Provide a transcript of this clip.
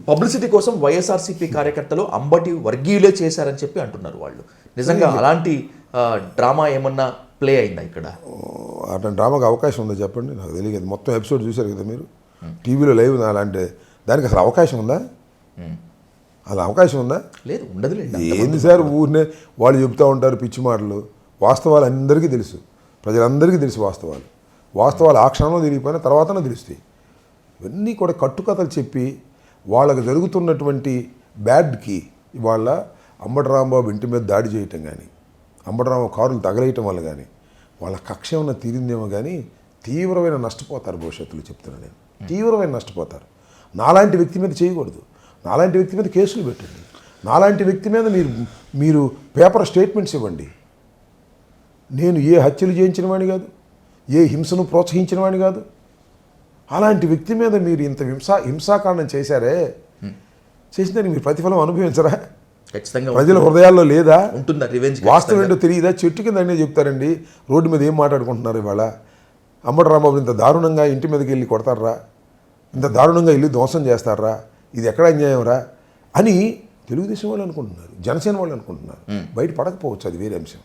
Publicity కోసం వైఎస్ఆర్సీపీ కార్యకర్తలు అంబటి వర్గీయులే చేశారని చెప్పి అంటున్నారు వాళ్ళు. నిజంగా అలాంటి డ్రామా ఏమన్నా ప్లే అయిందా ఇక్కడ? అట్లాంటి డ్రామాకి అవకాశం ఉందా చెప్పండి, నాకు తెలియదు. మొత్తం ఎపిసోడ్ చూశారు కదా మీరు, టీవీలో లైవ్ అలాంటి దానికి అసలు అవకాశం ఉందా? అలా అవకాశం ఉందా? లేదు, ఉండదు. ఏంది సార్, ఊరినే వాళ్ళు చెబుతూ ఉంటారు పిచ్చి మాటలు. వాస్తవాలు అందరికీ తెలుసు, ప్రజలందరికీ తెలుసు వాస్తవాలు. వాస్తవాలు ఆ క్షణంలో తెలియకపోయినా తర్వాతనే తెలుస్తాయి. ఇవన్నీ కూడా కట్టుకథలు చెప్పి వాళ్ళకి జరుగుతున్నటువంటి బ్యాడ్కి ఇవాళ అంబటి రాంబాబు ఇంటి మీద దాడి చేయటం కానీ, అంబటి రాంబాబు కారులు తగలేయటం వల్ల కానీ వాళ్ళ కక్ష ఏమన్నా తీరిందేమో కానీ తీవ్రమైన నష్టపోతారు భవిష్యత్తులో, చెప్తున్నాను నేను. తీవ్రమైన నష్టపోతారు. నాలాంటి వ్యక్తి మీద చేయకూడదు, నాలాంటి వ్యక్తి మీద కేసులు పెట్టండి, నాలాంటి వ్యక్తి మీద మీరు పేపర్ స్టేట్మెంట్స్ ఇవ్వండి. నేను ఏ హత్యలు చేయించిన వాడిని కాదు, ఏ హింసను ప్రోత్సహించిన వాడిని కాదు. అలాంటి వ్యక్తి మీద మీరు ఇంత హింసాకాండం చేశారే, చేసిందని మీరు ప్రతిఫలం అనుభవించరా? ఖచ్చితంగా ప్రజల హృదయాల్లో లేదా? ఉంటుందా రివెంజ్? వాస్తవం ఏంటో తెలియదా? చెట్టు కింద అన్నీ చెప్తారండి, రోడ్డు మీద ఏం మాట్లాడుకుంటున్నారు ఇవాళ. అంబటి రాంబాబు ఇంత దారుణంగా ఇంటి మీదకి వెళ్ళి కొడతారా, ఇంత దారుణంగా ఇల్లు ధ్వంసం చేస్తారా, ఇది ఎక్కడ అన్యాయం రా అని తెలుగుదేశం వాళ్ళు అనుకుంటున్నారు, జనసేన వాళ్ళు అనుకుంటున్నారు. బయట పడకపోవచ్చు, అది వేరే అంశం.